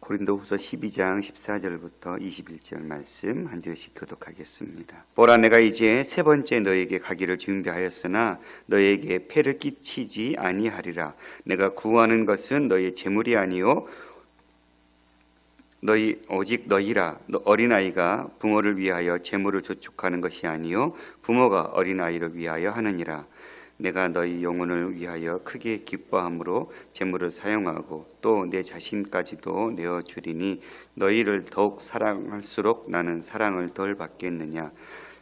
고린도후서 12장 14절부터 21절 말씀 한 절씩 교독하겠습니다. 보라, 내가 이제 세 번째 너에게 가기를 준비하였으나 너에게 폐를 끼치지 아니하리라. 내가 구하는 것은 너의 재물이 아니요 오직 너희라. 어린아이가 부모를 위하여 재물을 저축하는 것이 아니요 부모가 어린아이를 위하여 하느니라. 내가 너희 영혼을 위하여 크게 기뻐함으로 재물을 사용하고 또 내 자신까지도 내어주리니 너희를 더욱 사랑할수록 나는 사랑을 덜 받겠느냐.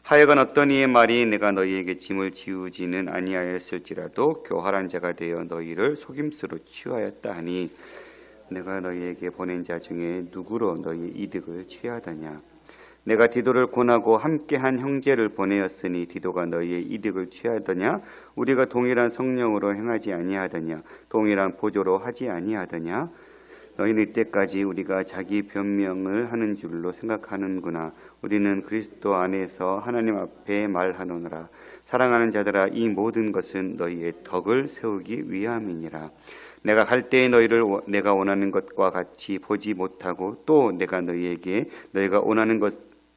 하여간 어떤 이의 말이 내가 너희에게 짐을 지우지는 아니하였을지라도 교활한 자가 되어 너희를 속임수로 취하였다 하니 내가 너희에게 보낸 자 중에 누구로 너희 이득을 취하더냐. 내가 디도를 권하고 함께한 형제를 보내었으니 디도가 너희의 이득을 취하더냐. 우리가 동일한 성령으로 행하지 아니하더냐. 동일한 보조로 하지 아니하더냐. 너희는 이때까지 우리가 자기 변명을 하는 줄로 생각하는구나. 우리는 그리스도 안에서 하나님 앞에 말하노라. 사랑하는 자들아, 이 모든 것은 너희의 덕을 세우기 위함이니라. 내가 갈 때에 너희를 내가 원하는 것과 같이 보지 못하고 또 내가 너희에게 너희가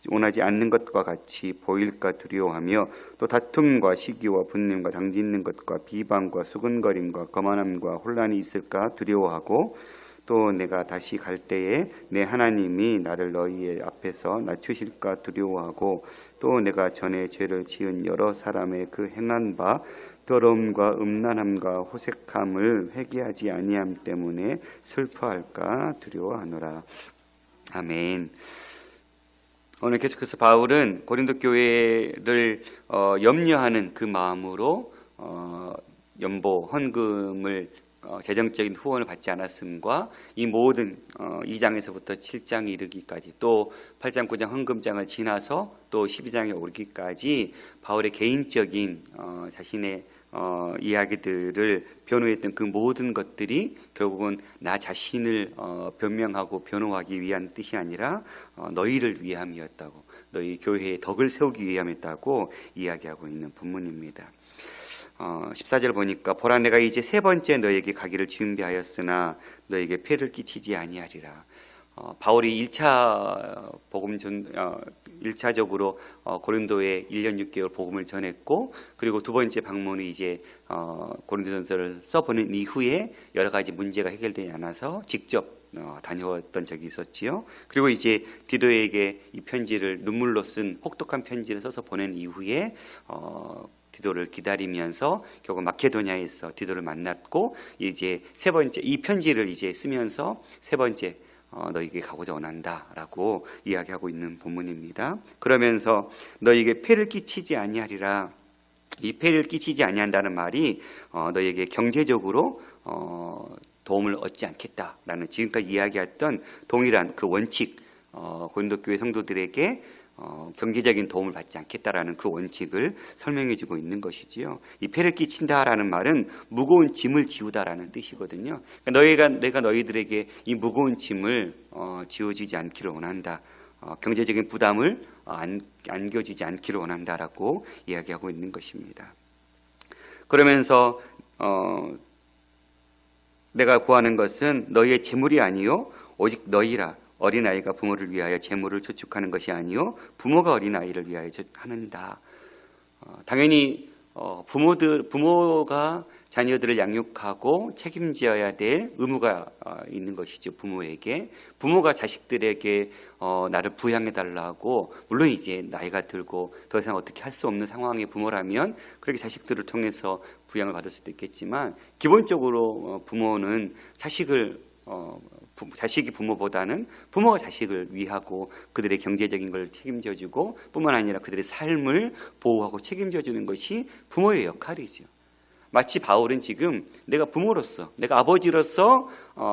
원하지 않는 것과 같이 보일까 두려워하며 또 다툼과 시기와 분냄과 당짓는 것과 비방과 수근거림과 거만함과 혼란이 있을까 두려워하고 또 내가 다시 갈 때에 내 하나님이 나를 너희의 앞에서 낮추실까 두려워하고 또 내가 전에 죄를 지은 여러 사람의 그 행한 바 더러움과 음란함과 호색함을 회개하지 아니함 때문에 슬퍼할까 두려워하노라. 아멘. 오늘 계속해서 바울은 고린도 교회를 염려하는 그 마음으로 연보 헌금을 재정적인 후원을 받지 않았음과 이 모든 2장에서부터 7장에 이르기까지 또 8장 9장 헌금장을 지나서 또 12장에 오르기까지 바울의 개인적인 자신의 이야기들을 변호했던 그 모든 것들이 결국은 나 자신을 변명하고 변호하기 위한 뜻이 아니라 너희를 위함이었다고, 너희 교회의 덕을 세우기 위함이었다고 이야기하고 있는 본문입니다. 14절 보니까 보라, 내가 이제 세 번째 너에게 가기를 준비하였으나 너에게 폐를 끼치지 아니하리라. 바울이 1차 복음 1차적으로 고린도에 1년 6개월 복음을 전했고, 그리고 두 번째 방문이 이제 고린도전서를 써보는 이후에 여러 가지 문제가 해결되지 않아서 직접 다녀왔던 적이 있었지요. 그리고 이제 디도에게 이 편지를 눈물로 쓴 혹독한 편지를 써서 보낸 이후에 디도를 기다리면서 결국 마케도냐에서 디도를 만났고, 이제 세 번째 이 편지를 이제 쓰면서 세 번째 너에게 가고자 원한다라고 이야기하고 있는 본문입니다. 그러면서 너에게 폐를 끼치지 아니하리라. 이 폐를 끼치지 아니한다는 말이 너에게 경제적으로 도움을 얻지 않겠다라는 지금까지 이야기했던 동일한 그 원칙, 고린도 교회 성도들에게 경제적인 도움을 받지 않겠다라는 그 원칙을 설명해주고 있는 것이지요. 이 폐를 끼친다라는 말은 무거운 짐을 지우다라는 뜻이거든요. 그러니까 내가 너희들에게 이 무거운 짐을 지워주지 않기를 원한다. 경제적인 부담을 안겨주지 않기를 원한다라고 이야기하고 있는 것입니다. 그러면서 내가 구하는 것은 너희의 재물이 아니요 오직 너희라. 어린아이가 부모를 위하여 재물을 저축하는 것이 아니요 부모가 어린아이를 위하여 하는다. 당연히 부모가 자녀들을 양육하고 책임져야 될 의무가 있는 것이죠. 부모에게. 부모가 자식들에게 나를 부양해달라고, 물론 이제 나이가 들고 더 이상 어떻게 할 수 없는 상황의 부모라면 그렇게 자식들을 통해서 부양을 받을 수도 있겠지만, 기본적으로 부모는 자식이 부모보다는 부모가 자식을 위하고 그들의 경제적인 걸 책임져주고 뿐만 아니라 그들의 삶을 보호하고 책임져주는 것이 부모의 역할이죠. 마치 바울은 지금 내가 부모로서, 내가 아버지로서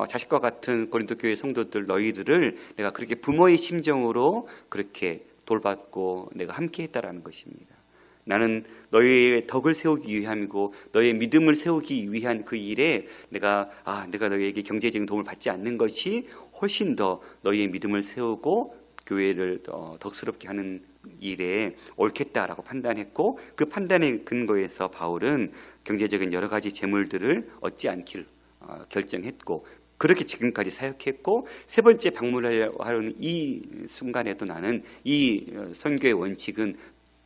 자식과 같은 고린도 교회 성도들 너희들을 내가 그렇게 부모의 심정으로 그렇게 돌봤고 내가 함께 했다라는 것입니다. 나는 너희의 덕을 세우기 위함이고 너희의 믿음을 세우기 위한 그 일에 내가 너희에게 경제적인 도움을 받지 않는 것이 훨씬 더 너희의 믿음을 세우고 교회를 덕스럽게 하는 일에 옳겠다라고 판단했고, 그 판단의 근거에서 바울은 경제적인 여러 가지 재물들을 얻지 않기를 결정했고, 그렇게 지금까지 사역했고 세 번째 방문하려고 하는 이 순간에도 나는 이 선교의 원칙은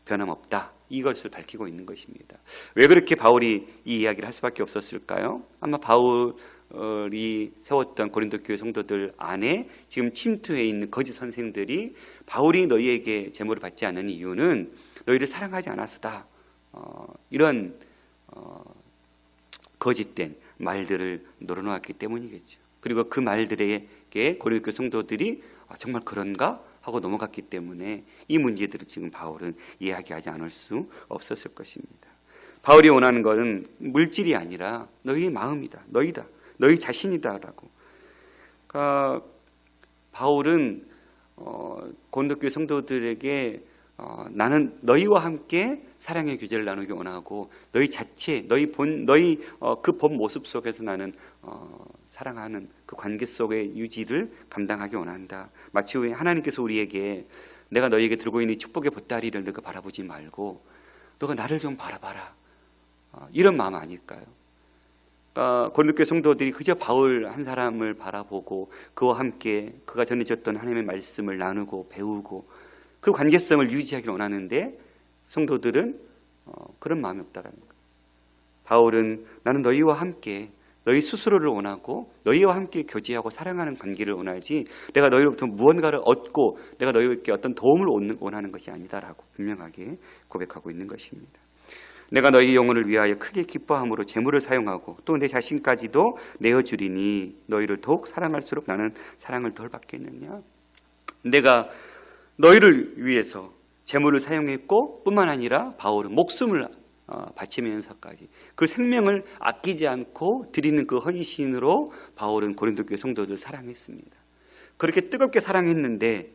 변함없다. 이것을 밝히고 있는 것입니다. 왜 그렇게 바울이 이 이야기를 할 수밖에 없었을까요? 아마 바울이 세웠던 고린도 교회 성도들 안에 지금 침투해 있는 거짓 선생들이 바울이 너희에게 제물을 받지 않는 이유는 너희를 사랑하지 않았으다. 이런 거짓된 말들을 늘어놓았기 때문이겠죠. 그리고 그 말들에게 고린도 교회 성도들이 정말 그런가? 하고 넘어갔기 때문에 이 문제들을 지금 바울은 이야기하지 않을 수 없었을 것입니다. 바울이 원하는 것은 물질이 아니라 너희의 마음이다. 너희다. 너희 자신이다라고. 그러니까 바울은 고린도 교회 성도들에게 나는 너희와 함께 사랑의 교제를 나누기 원하고 너희 자체, 너희 그 본 모습 속에서 나는 사랑하는 그 관계 속의 유지를 감당하기 원한다. 마치 하나님께서 우리에게 내가 너희에게 들고 있는 축복의 보따리를 너가 바라보지 말고 너가 나를 좀 바라봐라. 이런 마음 아닐까요? 고린도 교회 성도들이 그저 바울 한 사람을 바라보고 그와 함께 그가 전해줬던 하나님의 말씀을 나누고 배우고 그 관계성을 유지하기를 원하는데 성도들은 그런 마음이 없다라는 거예요. 바울은 나는 너희와 함께 너희 스스로를 원하고 너희와 함께 교제하고 사랑하는 관계를 원하지 내가 너희로부터 무언가를 얻고 내가 너희에게 어떤 도움을 원하는 것이 아니다라고 분명하게 고백하고 있는 것입니다. 내가 너희 영혼을 위하여 크게 기뻐함으로 재물을 사용하고 또 내 자신까지도 내어주리니 너희를 더욱 사랑할수록 나는 사랑을 덜 받겠느냐. 내가 너희를 위해서 재물을 사용했고 뿐만 아니라 바울은 목숨을 바치면서까지 그 생명을 아끼지 않고 드리는 그 헌신으로 바울은 고린도 교회 성도들을 사랑했습니다. 그렇게 뜨겁게 사랑했는데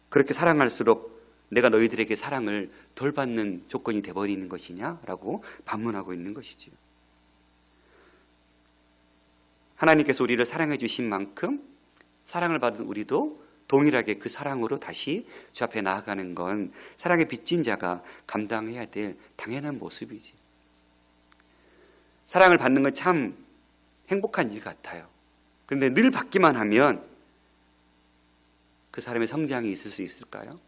그렇게 사랑할수록 내가 너희들에게 사랑을 덜 받는 조건이 돼버리는 것이냐라고 반문하고 있는 것이죠. 하나님께서 우리를 사랑해 주신 만큼 사랑을 받은 우리도 동일하게 그 사랑으로 다시 주 앞에 나아가는 건 사랑의 빚진 자가 감당해야 될 당연한 모습이지. 사랑을 받는 건 참 행복한 일 같아요. 그런데 늘 받기만 하면 그 사람의 성장이 있을 수 있을까요?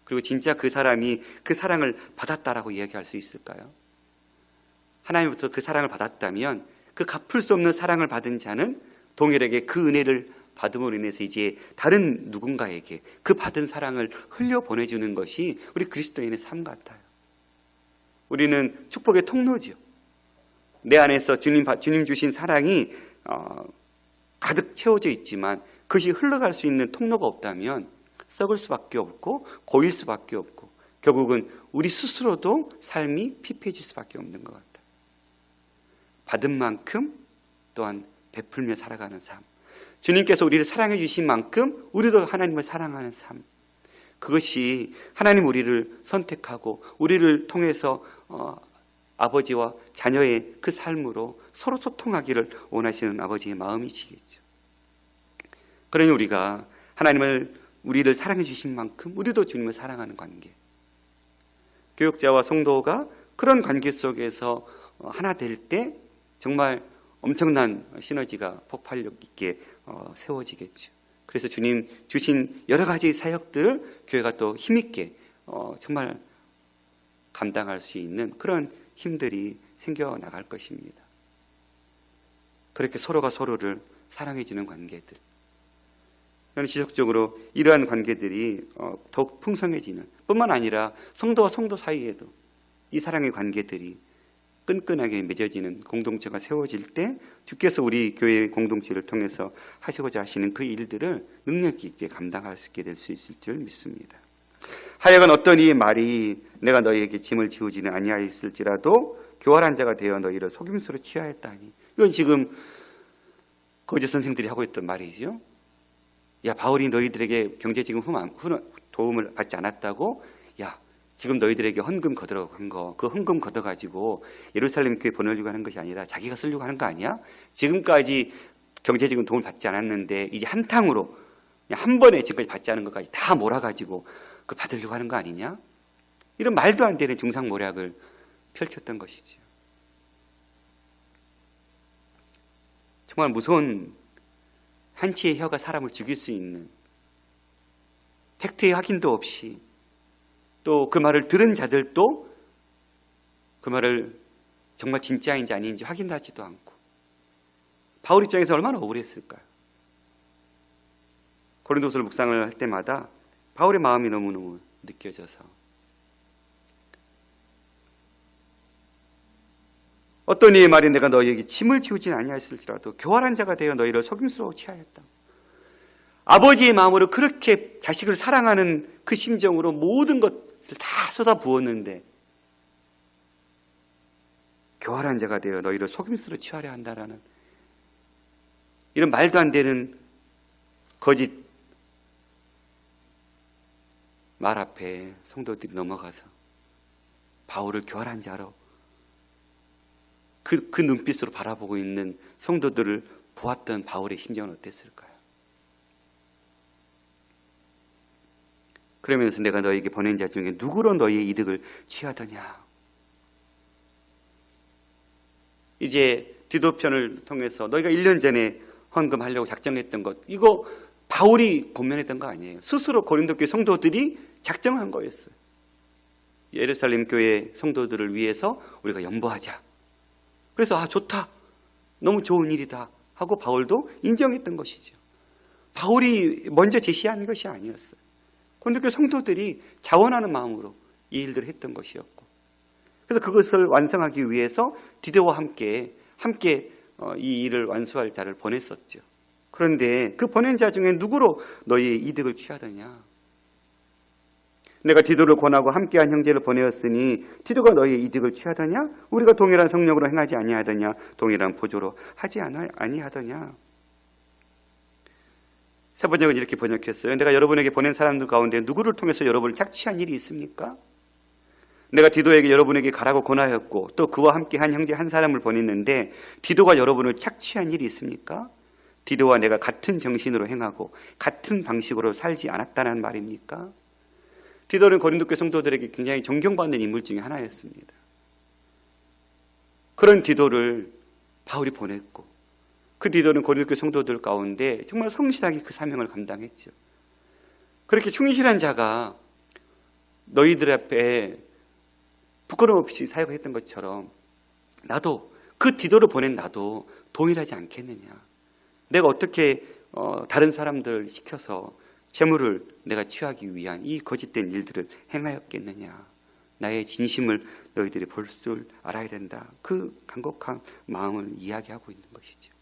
그리고 진짜 그 사람이 그 사랑을 받았다라고 이야기할 수 있을까요? 하나님부터 그 사랑을 받았다면 그 갚을 수 없는 사랑을 받은 자는 동일하게 그 은혜를 받음으로 인해서 이제 다른 누군가에게 그 받은 사랑을 흘려보내주는 것이 우리 그리스도인의 삶 같아요. 우리는 축복의 통로지요. 내 안에서 주님 주신 사랑이 가득 채워져 있지만 그것이 흘러갈 수 있는 통로가 없다면 썩을 수밖에 없고 고일 수밖에 없고 결국은 우리 스스로도 삶이 피폐해질 수밖에 없는 것 같아요. 받은 만큼 또한 베풀며 살아가는 삶. 주님께서 우리를 사랑해 주신 만큼 우리도 하나님을 사랑하는 삶. 그것이 하나님 우리를 선택하고 우리를 통해서 아버지와 자녀의 그 삶으로 서로 소통하기를 원하시는 아버지의 마음이시겠죠. 그러니 우리가 우리를 사랑해 주신 만큼 우리도 주님을 사랑하는 관계. 교육자와 성도가 그런 관계 속에서 하나 될 때 정말 엄청난 시너지가 폭발력 있게 세워지겠죠. 그래서 주님 주신 여러 가지 사역들을 교회가 또 힘있게 정말 감당할 수 있는 그런 힘들이 생겨나갈 것입니다. 그렇게 서로가 서로를 사랑해주는 관계들. 저는 지속적으로 이러한 관계들이 더욱 풍성해지는 뿐만 아니라 성도와 성도 사이에도 이 사랑의 관계들이 끈끈하게 맺어지는 공동체가 세워질 때 주께서 우리 교회 공동체를 통해서 하시고자 하시는 그 일들을 능력 있게 감당할 수 있게 될 수 있을 줄 믿습니다. 하여간 어떤 이 말이 내가 너희에게 짐을 지우지는 아니하였을지라도 교활한 자가 되어 너희를 속임수로 취하였다니. 이건 지금 거짓 선생들이 하고 있던 말이죠. 야, 바울이 너희들에게 경제지금 도움을 받지 않았다고? 야, 지금 너희들에게 헌금 걷어간 거, 그 헌금 걷어가지고 예루살렘 교회 보내려고 하는 것이 아니라 자기가 쓰려고 하는 거 아니야? 지금까지 경제적인 도움을 받지 않았는데 이제 한탕으로 한 번에 지금까지 받지 않은 것까지 다 몰아가지고 그 받으려고 하는 거 아니냐? 이런 말도 안 되는 중상모략을 펼쳤던 것이죠. 정말 무서운 한치의 혀가 사람을 죽일 수 있는, 팩트의 확인도 없이, 또 그 말을 들은 자들도 그 말을 정말 진짜인지 아닌지 확인하지도 않고, 바울 입장에서 얼마나 억울했을까요? 고린도서를 묵상을 할 때마다 바울의 마음이 너무너무 느껴져서, 어떤 이의 말이 내가 너희에게 짐을 지우진 아니하였을지라도 교활한 자가 되어 너희를 속임수로 취하였다. 아버지의 마음으로 그렇게 자식을 사랑하는 그 심정으로 모든 것을 다 쏟아 부었는데 교활한 자가 되어 너희를 속임수로 취하려 한다라는 이런 말도 안 되는 거짓 말 앞에 성도들이 넘어가서 바울을 교활한 자로 그 눈빛으로 바라보고 있는 성도들을 보았던 바울의 심정은 어땠을까요? 그러면서 내가 너에게 보낸 자 중에 누구로 너희의 이득을 취하더냐. 이제 디도편을 통해서 너희가 1년 전에 헌금하려고 작정했던 것, 이거 바울이 권면했던 거 아니에요. 스스로 고린도 교회 성도들이 작정한 거였어요. 예루살렘 교회 성도들을 위해서 우리가 연보하자. 그래서 좋다, 너무 좋은 일이다 하고 바울도 인정했던 것이죠. 바울이 먼저 제시한 것이 아니었어요. 고린도 교회 성도들이 자원하는 마음으로 이 일들을 했던 것이었고, 그래서 그것을 완성하기 위해서 디도와 함께 이 일을 완수할 자를 보냈었죠. 그런데 그 보낸 자 중에 누구로 너희의 이득을 취하더냐. 내가 디도를 권하고 함께한 형제를 보내었으니 디도가 너희의 이득을 취하더냐? 우리가 동일한 성령으로 행하지 아니하더냐? 동일한 보조로 하지 아니하더냐? 세 번역은 이렇게 번역했어요. 내가 여러분에게 보낸 사람들 가운데 누구를 통해서 여러분을 착취한 일이 있습니까? 내가 디도에게 여러분에게 가라고 권하였고 또 그와 함께한 형제 한 사람을 보냈는데 디도가 여러분을 착취한 일이 있습니까? 디도와 내가 같은 정신으로 행하고 같은 방식으로 살지 않았다는 말입니까? 디도는 고린도 교회 성도들에게 굉장히 존경받는 인물 중에 하나였습니다. 그런 디도를 바울이 보냈고, 그 디도는 고린도 교회 성도들 가운데 정말 성실하게 그 사명을 감당했죠. 그렇게 충실한 자가 너희들 앞에 부끄러움 없이 사역했던 것처럼 나도, 그 디도를 보낸 나도 동일하지 않겠느냐. 내가 어떻게 다른 사람들 시켜서 재물을 내가 취하기 위한 이 거짓된 일들을 행하였겠느냐. 나의 진심을 너희들이 볼 줄 알아야 된다. 그 간곡한 마음을 이야기하고 있는 것이죠.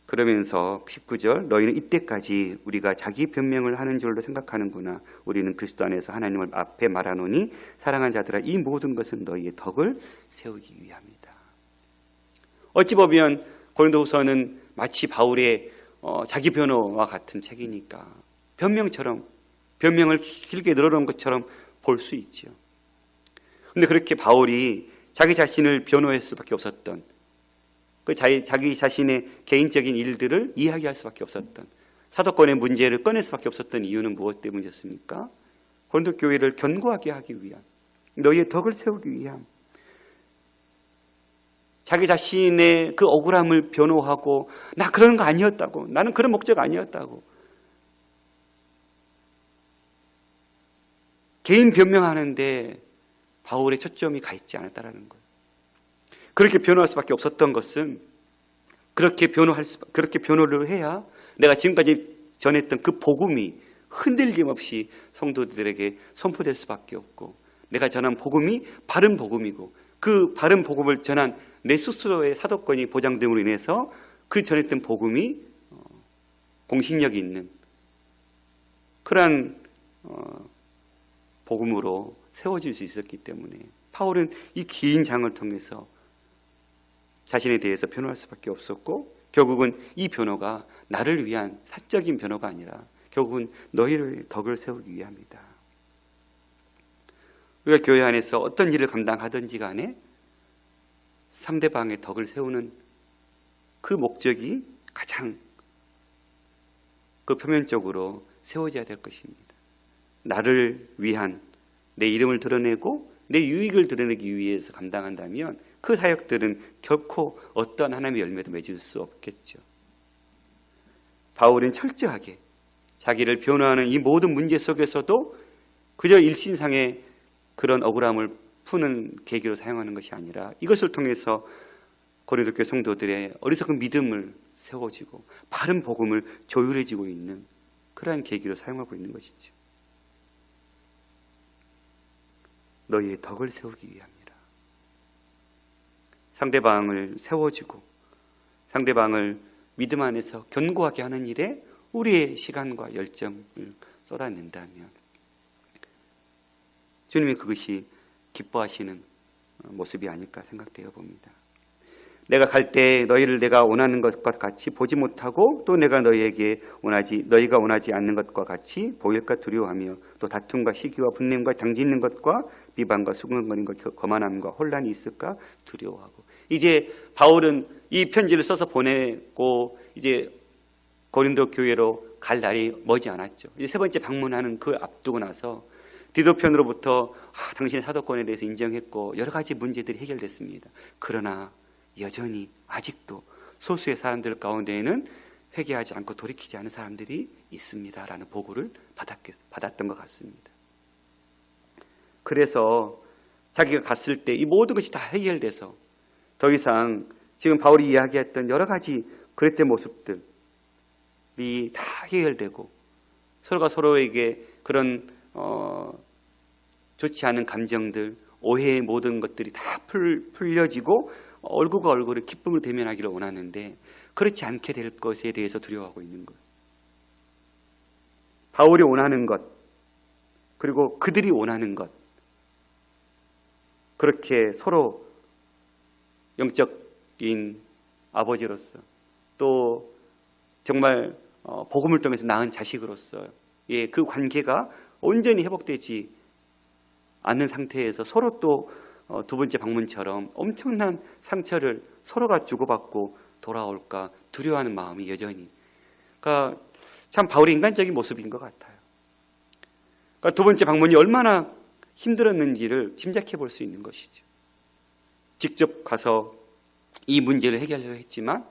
그러면서 19절, 너희는 이때까지 우리가 자기 변명을 하는 줄로 생각하는구나. 우리는 그리스도 안에서 하나님을 앞에 말하노니 사랑하는 자들아, 이 모든 것은 너희의 덕을 세우기 위함이다. 어찌 보면 고린도후서는 마치 바울의 자기 변호와 같은 책이니까 변명을 길게 늘어놓은 것처럼 볼 수 있죠. 그런데 그렇게 바울이 자기 자신을 변호할 수밖에 없었던, 자기 자신의 개인적인 일들을 이야기할 수밖에 없었던, 사도권의 문제를 꺼낼 수밖에 없었던 이유는 무엇 때문이었습니까? 고린도 교회를 견고하게 하기 위한, 너희의 덕을 세우기 위함. 자기 자신의 그 억울함을 변호하고, 나 그런 거 아니었다고, 나는 그런 목적 아니었다고 개인 변명하는데 바울의 초점이 가 있지 않았다라는 거예요. 그렇게 변호할 수밖에 없었던 것은, 그렇게 변호를 해야 내가 지금까지 전했던 그 복음이 흔들림 없이 성도들에게 선포될 수밖에 없고, 내가 전한 복음이 바른 복음이고, 그 바른 복음을 전한 내 스스로의 사도권이 보장됨으로 인해서 그 전했던 복음이 공신력이 있는 그러한 복음으로 세워질 수 있었기 때문에 바울은 이 긴 장을 통해서 자신에 대해서 변호할 수밖에 없었고, 결국은 이 변호가 나를 위한 사적인 변호가 아니라 결국은 너희의 덕을 세우기 위함이다. 우리가 교회 안에서 어떤 일을 감당하든지 간에 상대방의 덕을 세우는 그 목적이 가장 그 표면적으로 세워져야 될 것입니다. 나를 위한, 내 이름을 드러내고 내 유익을 드러내기 위해서 감당한다면 그 사역들은 결코 어떠한 하나님의 열매도 맺을 수 없겠죠. 바울은 철저하게 자기를 변호하는 이 모든 문제 속에서도 그저 일신상의 그런 억울함을 푸는 계기로 사용하는 것이 아니라 이것을 통해서 고린도 교회 성도들의 어리석은 믿음을 세워지고 바른 복음을 조율해지고 있는 그러한 계기로 사용하고 있는 것이죠. 너희의 덕을 세우기 위함이라. 상대방을 세워주고 상대방을 믿음 안에서 견고하게 하는 일에 우리의 시간과 열정을 쏟아낸다면 주님이 그것이 기뻐하시는 모습이 아닐까 생각되어 봅니다. 내가 갈 때 너희를 내가 원하는 것과 같이 보지 못하고 또 내가 너희가 원하지 않는 것과 같이 보일까 두려워하며 또 다툼과 시기와 분냄과 장짓는 것과 비방과 수근거림과 거만함과 혼란이 있을까 두려워하고. 이제 바울은 이 편지를 써서 보내고 이제 고린도 교회로 갈 날이 머지 않았죠. 이제 세 번째 방문하는 그 앞두고 나서 디도편으로부터 당신의 사도권에 대해서 인정했고 여러 가지 문제들이 해결됐습니다. 그러나 여전히 아직도 소수의 사람들 가운데에는 회개하지 않고 돌이키지 않은 사람들이 있습니다라는 보고를 받았던 것 같습니다. 그래서 자기가 갔을 때 이 모든 것이 다 해결돼서 더 이상 지금 바울이 이야기했던 여러 가지 그랬던 모습들이 다 해결되고 서로가 서로에게 그런 좋지 않은 감정들, 오해의 모든 것들이 다 풀려지고 얼굴과 얼굴을 기쁨을 대면하기를 원하는데 그렇지 않게 될 것에 대해서 두려워하고 있는 거예요. 바울이 원하는 것, 그리고 그들이 원하는 것, 그렇게 서로 영적인 아버지로서 또 정말 복음을 통해서 낳은 자식으로서 그 관계가 온전히 회복되지 않는 상태에서 서로 또 두 번째 방문처럼 엄청난 상처를 서로가 주고받고 돌아올까 두려워하는 마음이 여전히. 그러니까 참 바울의 인간적인 모습인 것 같아요. 그러니까 두 번째 방문이 얼마나 힘들었는지를 짐작해 볼 수 있는 것이죠. 직접 가서 이 문제를 해결하려고 했지만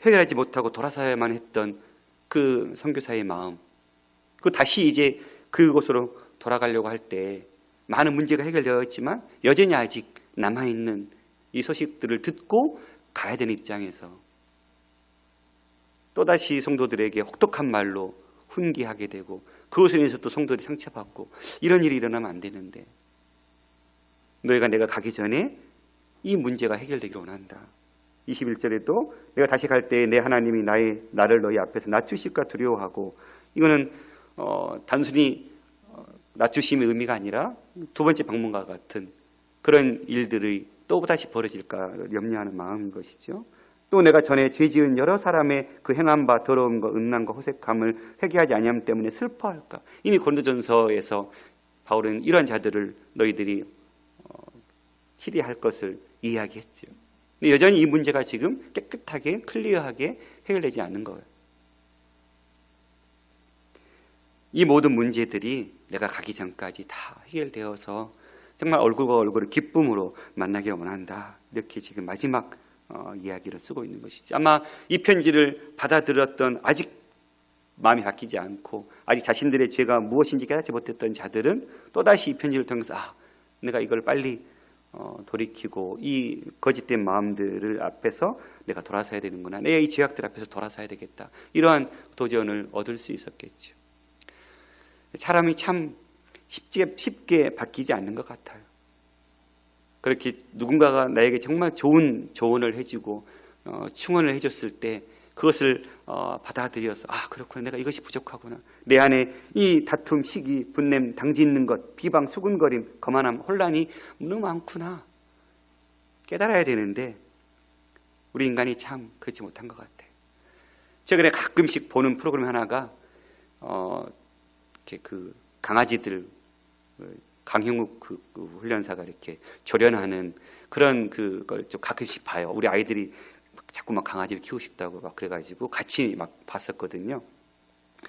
해결하지 못하고 돌아서야만 했던 그 선교사의 마음, 그 다시 이제 그곳으로 돌아가려고 할 때 많은 문제가 해결되었지만 여전히 아직 남아있는 이 소식들을 듣고 가야 되는 입장에서 또다시 성도들에게 혹독한 말로 훈계하게 되고 그것에 인해서 또 성도들이 상처받고 이런 일이 일어나면 안 되는데 너희가 내가 가기 전에 이 문제가 해결되기를 원한다. 21절에도 내가 다시 갈 때 내 하나님이 나를 너희 앞에서 낮추실까 두려워하고, 이거는 단순히 낮추심의 의미가 아니라 두 번째 방문과 같은 그런 일들이 또다시 벌어질까 염려하는 마음인 것이죠. 또 내가 전에 죄지은 여러 사람의 그 행한 바 더러움과 음란과 호색함을 회개하지 아니함 때문에 슬퍼할까. 이미 고린도전서에서 바울은 이런 자들을 너희들이 치리할 것을 이야기했죠. 근데 여전히 이 문제가 지금 깨끗하게 클리어하게 해결되지 않는 거예요. 이 모든 문제들이 내가 가기 전까지 다 해결되어서 정말 얼굴과 얼굴을 기쁨으로 만나기를 원한다. 이렇게 지금 마지막 이야기를 쓰고 있는 것이죠. 아마 이 편지를 받아들였던 아직 마음이 바뀌지 않고 아직 자신들의 죄가 무엇인지 깨닫지 못했던 자들은 또다시 이 편지를 통해서 내가 이걸 빨리 돌이키고 이 거짓된 마음들을 앞에서 내가 돌아서야 되는구나. 내 이 죄악들 앞에서 돌아서야 되겠다. 이러한 도전을 얻을 수 있었겠죠. 사람이 참 쉽게 바뀌지 않는 것 같아요. 그렇게 누군가가 나에게 정말 좋은 조언을 해주고 충언을 해줬을 때 그것을 받아들여서 그렇구나, 내가 이것이 부족하구나, 내 안에 이 다툼, 시기, 분냄, 당짓는 것, 비방, 수군거림, 거만함, 혼란이 너무 많구나 깨달아야 되는데 우리 인간이 참 그렇지 못한 것 같아요. 최근에 가끔씩 보는 프로그램 하나가 이렇게 그 강아지들, 강형욱 그 훈련사가 이렇게 조련하는 그런 그걸 좀 가끔씩 봐요. 우리 아이들이 자꾸 막 강아지를 키우고 싶다고 막 그래가지고 같이 막 봤었거든요.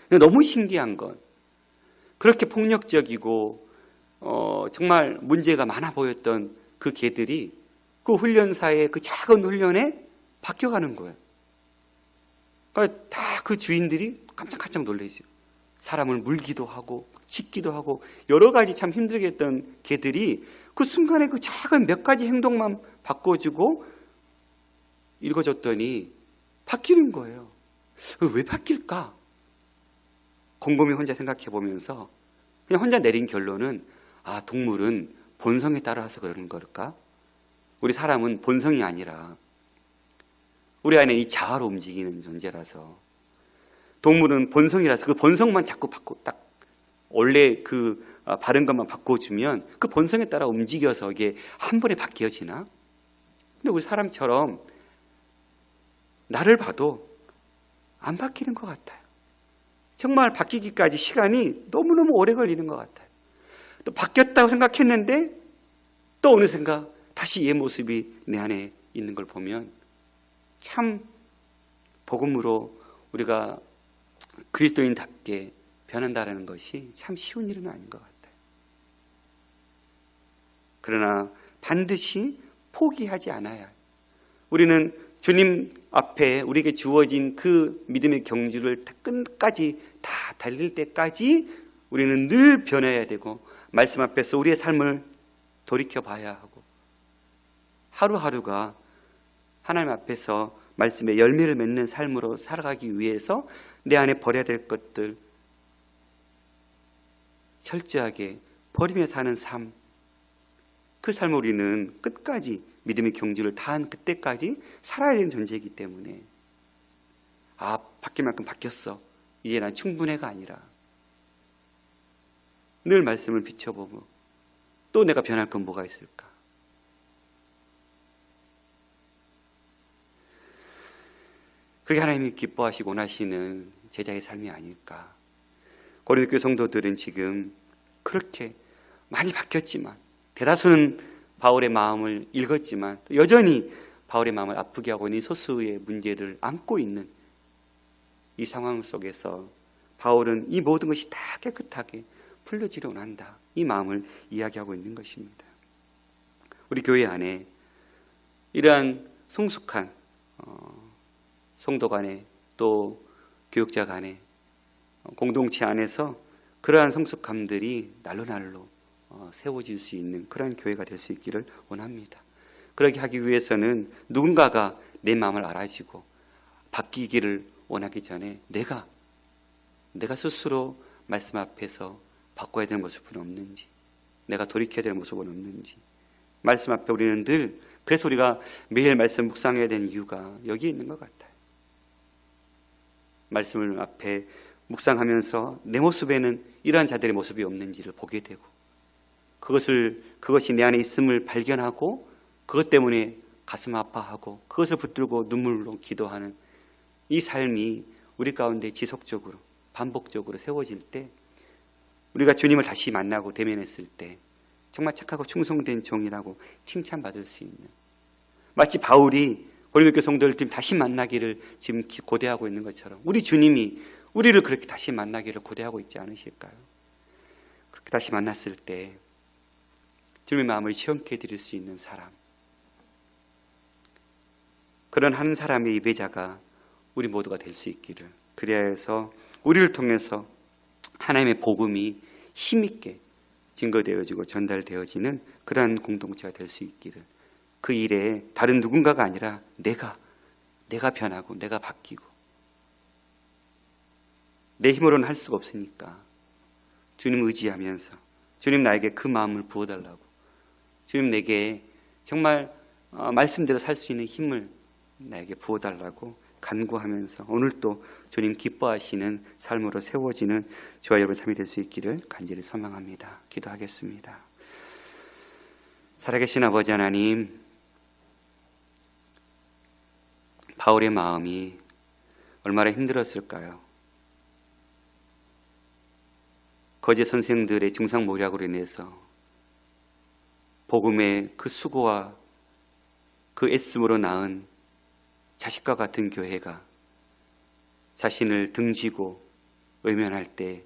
근데 너무 신기한 건 그렇게 폭력적이고 정말 문제가 많아 보였던 그 개들이 그 훈련사의 그 작은 훈련에 바뀌어가는 거예요. 그러니까 다 그 주인들이 깜짝깜짝 놀라죠. 사람을 물기도 하고 짖기도 하고 여러 가지 참 힘들게 했던 개들이 그 순간에 그 작은 몇 가지 행동만 바꿔주고 읽어줬더니 바뀌는 거예요. 왜 바뀔까? 곰곰이 혼자 생각해 보면서 그냥 혼자 내린 결론은 동물은 본성에 따라서 그러는 걸까? 우리 사람은 본성이 아니라 우리 안에 이 자아로 움직이는 존재라서, 동물은 본성이라서 그 본성만 자꾸 딱 원래 그 바른 것만 바꿔주면 그 본성에 따라 움직여서 이게 한 번에 바뀌어지나? 근데 우리 사람처럼 나를 봐도 안 바뀌는 것 같아요. 정말 바뀌기까지 시간이 너무너무 오래 걸리는 것 같아요. 또 바뀌었다고 생각했는데 또 어느샌가 다시 옛 모습이 내 안에 있는 걸 보면 참 복음으로 우리가 그리스도인답게 변한다는 것이 참 쉬운 일은 아닌 것 같아요. 그러나 반드시 포기하지 않아야 해요. 우리는 주님 앞에 우리에게 주어진 그 믿음의 경주를 끝까지 다 달릴 때까지 우리는 늘 변해야 되고, 말씀 앞에서 우리의 삶을 돌이켜 봐야 하고, 하루하루가 하나님 앞에서 말씀의 열매를 맺는 삶으로 살아가기 위해서 내 안에 버려야 될 것들 철저하게 버리며 사는 삶, 그 삶을 우리는 끝까지 믿음의 경주를 다한 그때까지 살아야 되는 존재이기 때문에 바뀔 만큼 바뀌었어, 이제 난 충분해가 아니라 늘 말씀을 비춰보고 또 내가 변할 건 뭐가 있을까? 그게 하나님이 기뻐하시고 원하시는 제자의 삶이 아닐까. 고린도 교회 성도들은 지금 그렇게 많이 바뀌었지만, 대다수는 바울의 마음을 읽었지만 여전히 바울의 마음을 아프게 하고 있는 소수의 문제를 안고 있는 이 상황 속에서 바울은 이 모든 것이 다 깨끗하게 풀려지려 원한다, 이 마음을 이야기하고 있는 것입니다. 우리 교회 안에 이러한 성숙한 성도 간에, 또 교육자 간에, 공동체 안에서 그러한 성숙함들이 날로 세워질 수 있는 그러한 교회가 될 수 있기를 원합니다. 그렇게 하기 위해서는 누군가가 내 마음을 알아주고 바뀌기를 원하기 전에 내가 스스로 말씀 앞에서 바꿔야 될 모습은 없는지, 내가 돌이켜야 될 모습은 없는지, 말씀 앞에 우리는 늘, 그래서 우리가 매일 말씀 묵상해야 되는 이유가 여기에 있는 것 같아요. 말씀을 앞에 묵상하면서 내 모습에는 이러한 자들의 모습이 없는지를 보게 되고, 그것이 내 안에 있음을 발견하고 그것 때문에 가슴 아파하고 그것을 붙들고 눈물로 기도하는 이 삶이 우리 가운데 지속적으로 반복적으로 세워질 때, 우리가 주님을 다시 만나고 대면했을 때 정말 착하고 충성된 종이라고 칭찬받을 수 있는, 마치 바울이 고린도 교회 성도를 다시 만나기를 지금 고대하고 있는 것처럼 우리 주님이 우리를 그렇게 다시 만나기를 고대하고 있지 않으실까요? 그렇게 다시 만났을 때 주님의 마음을 시원케 해드릴 수 있는 사람, 그런 한 사람의 예배자가 우리 모두가 될 수 있기를, 그래야 해서 우리를 통해서 하나님의 복음이 힘있게 증거되어지고 전달되어지는 그러한 공동체가 될 수 있기를, 그 일에 다른 누군가가 아니라 내가 변하고 내가 바뀌고, 내 힘으로는 할 수가 없으니까 주님 의지하면서 주님 나에게 그 마음을 부어달라고, 주님 내게 정말 말씀대로 살 수 있는 힘을 나에게 부어달라고 간구하면서 오늘도 주님 기뻐하시는 삶으로 세워지는 저와 여러분 삶이 될 수 있기를 간절히 소망합니다. 기도하겠습니다. 살아계신 아버지 하나님, 바울의 마음이 얼마나 힘들었을까요? 거짓 선생들의 중상모략으로 인해서 복음의 그 수고와 그 애씀으로 낳은 자식과 같은 교회가 자신을 등지고 외면할 때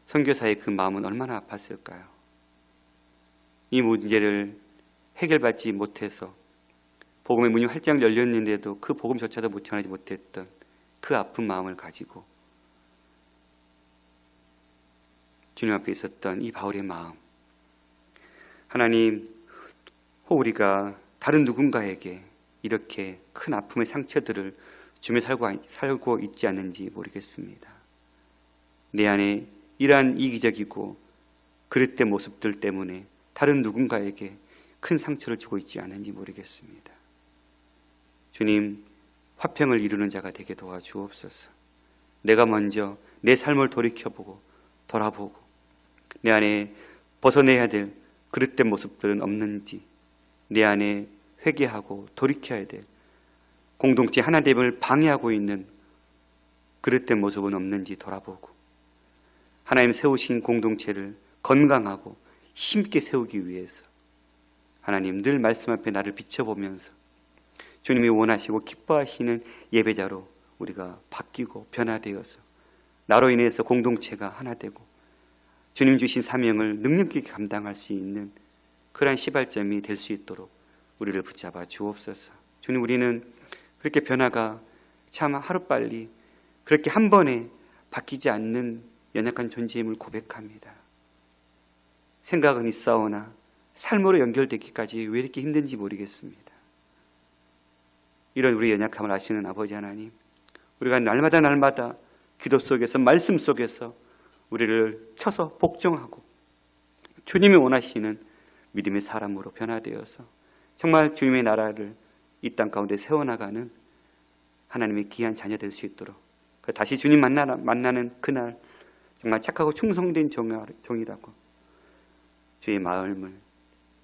선교사의 그 마음은 얼마나 아팠을까요? 이 문제를 해결받지 못해서 복음의 문이 활짝 열렸는데도 그 복음조차도 못 전하지 못했던 그 아픈 마음을 가지고 주님 앞에 있었던 이 바울의 마음, 하나님, 혹 우리가 다른 누군가에게 이렇게 큰 아픔의 상처들을 주며 살고 있지 않는지 모르겠습니다. 내 안에 이러한 이기적이고 그릇된 모습들 때문에 다른 누군가에게 큰 상처를 주고 있지 않은지 모르겠습니다. 주님, 화평을 이루는 자가 되게 도와주옵소서. 내가 먼저 내 삶을 돌아보고 내 안에 벗어내야 될 그릇된 모습들은 없는지, 내 안에 회개하고 돌이켜야 될 공동체 하나됨을 방해하고 있는 그릇된 모습은 없는지 돌아보고, 하나님 세우신 공동체를 건강하고 힘있게 세우기 위해서 하나님 늘 말씀 앞에 나를 비춰보면서 주님이 원하시고 기뻐하시는 예배자로 우리가 바뀌고 변화되어서 나로 인해서 공동체가 하나 되고 주님 주신 사명을 능력 있게 감당할 수 있는 그러한 시발점이 될 수 있도록 우리를 붙잡아 주옵소서. 주님, 우리는 그렇게 변화가 참 하루빨리 그렇게 한 번에 바뀌지 않는 연약한 존재임을 고백합니다. 생각은 있사오나 삶으로 연결되기까지 왜 이렇게 힘든지 모르겠습니다. 이런 우리 연약함을 아시는 아버지 하나님, 우리가 날마다 기도 속에서 말씀 속에서 우리를 쳐서 복종하고 주님이 원하시는 믿음의 사람으로 변화되어서 정말 주님의 나라를 이 땅 가운데 세워나가는 하나님의 귀한 자녀 될 수 있도록, 다시 주님 만나는 그날 정말 착하고 충성된 종이라고 주의 마음을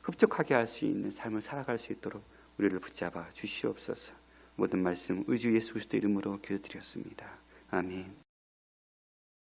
흡족하게 할 수 있는 삶을 살아갈 수 있도록 우리를 붙잡아 주시옵소서. 모든 말씀 의주 예수 그리스도 이름으로 기도드렸습니다. 아멘.